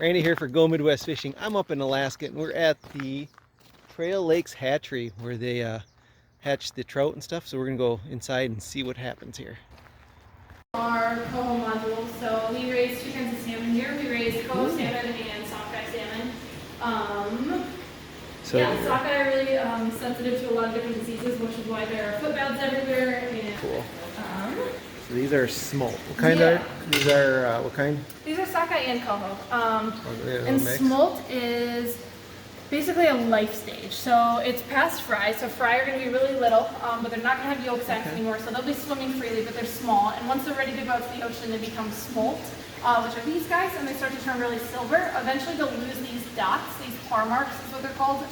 Randy here for Go Midwest Fishing. I'm up in Alaska and we're at the Trail Lakes hatchery where they hatch the trout and stuff. So we're gonna go inside and see what happens here. Our coho modules. So we raise two kinds of salmon here. We raise coho salmon and sockeye salmon. Yeah, sockeye are really sensitive to a lot of different diseases, which is why there are foot baths everywhere. And, cool. So these are smolt. What kind are these? Are what kind? These are sockeye and coho. And smolt is basically a life stage. So it's past fry. So fry are going to be really little, but they're not going to have yolk sacs anymore. So they'll be swimming freely, but they're small. And once they're ready to go out to the ocean, they become smolt, which are these guys, and they start to turn really silver. Eventually, they'll lose these dots. These paw marks is what they're called,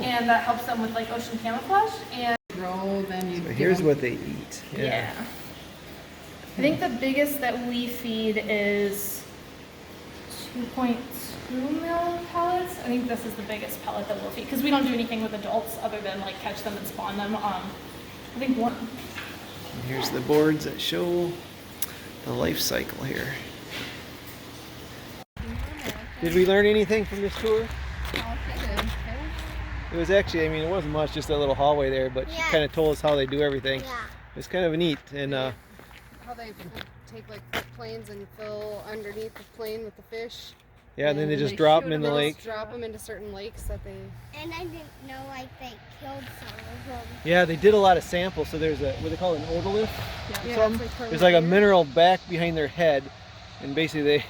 and that helps them with like ocean camouflage. And so here's what they eat. Yeah. I think the biggest that we feed is 2.2 mil pellets. I think this is the biggest pellet that we'll feed because we don't do anything with adults other than like catch them and spawn them. I think one. And here's the boards that show the life cycle here. Did we learn anything from this tour? It was actually, I mean, it wasn't much, just a little hallway there, but she kind of told us how they do everything. Yeah. It's kind of neat. And how they take like foot planes and fill underneath the plane with the fish. Yeah, and then they just drop them in the lake. Drop them into certain lakes that they. And I didn't know like they killed some of them. Yeah, they did a lot of samples. So there's a what they call an otolith. Yeah, There's like a mineral back behind their head, and basically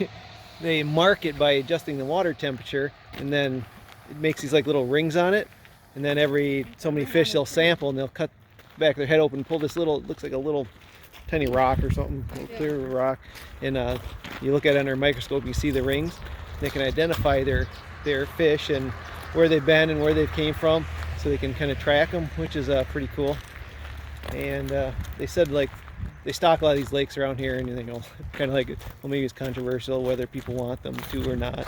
they mark it by adjusting the water temperature, and then it makes these like little rings on it, and then every so many fish they'll sample, and they'll cut back their head open, pull this little, looks like a little tiny rock or something, clear rock, and you look at it under a microscope, you see the rings. They can identify their fish and where they've been and where they came from, so they can kind of track them, which is pretty cool. And they said like they stock a lot of these lakes around here, and you know, kind of like, well, maybe it's controversial whether people want them to or not,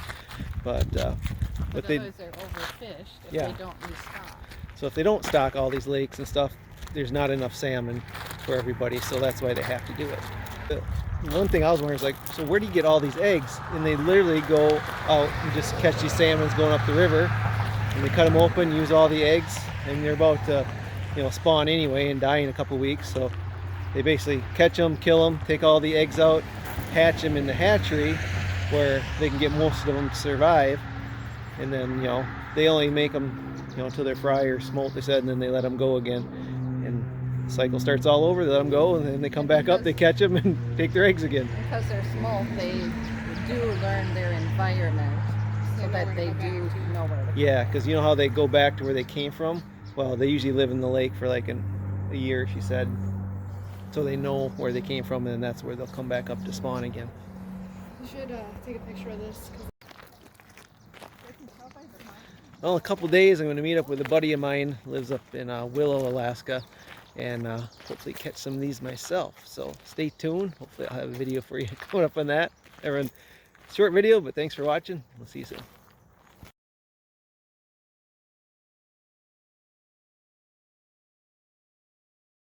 but they others are overfished if yeah. they don't restock. So if they don't stock all these lakes and stuff, there's not enough salmon for everybody, so that's why they have to do it. One thing I was wondering is like, so where do you get all these eggs? And they literally go out and just catch these salmons going up the river, and they cut them open, use all the eggs, and they're about to, you know, spawn anyway and die in a couple weeks. So they basically catch them, kill them, take all the eggs out, hatch them in the hatchery where they can get most of them to survive, and then, you know, they only make them, you know, until they're fry or smolt, they said, and then they let them go again. And the cycle starts all over, they let them go, and then they come back up, they catch them and take their eggs again. Because they're smolt, they do learn their environment so that they do know where to go. Yeah, because you know how they go back to where they came from? Well, they usually live in the lake for like a year, she said. So they know where they came from, and that's where they'll come back up to spawn again. You should take a picture of this. Well, in a couple days I'm going to meet up with a buddy of mine who lives up in Willow, Alaska, and hopefully catch some of these myself. So stay tuned. Hopefully I'll have a video for you coming up on that. Everyone, short video, but thanks for watching. We'll see you soon.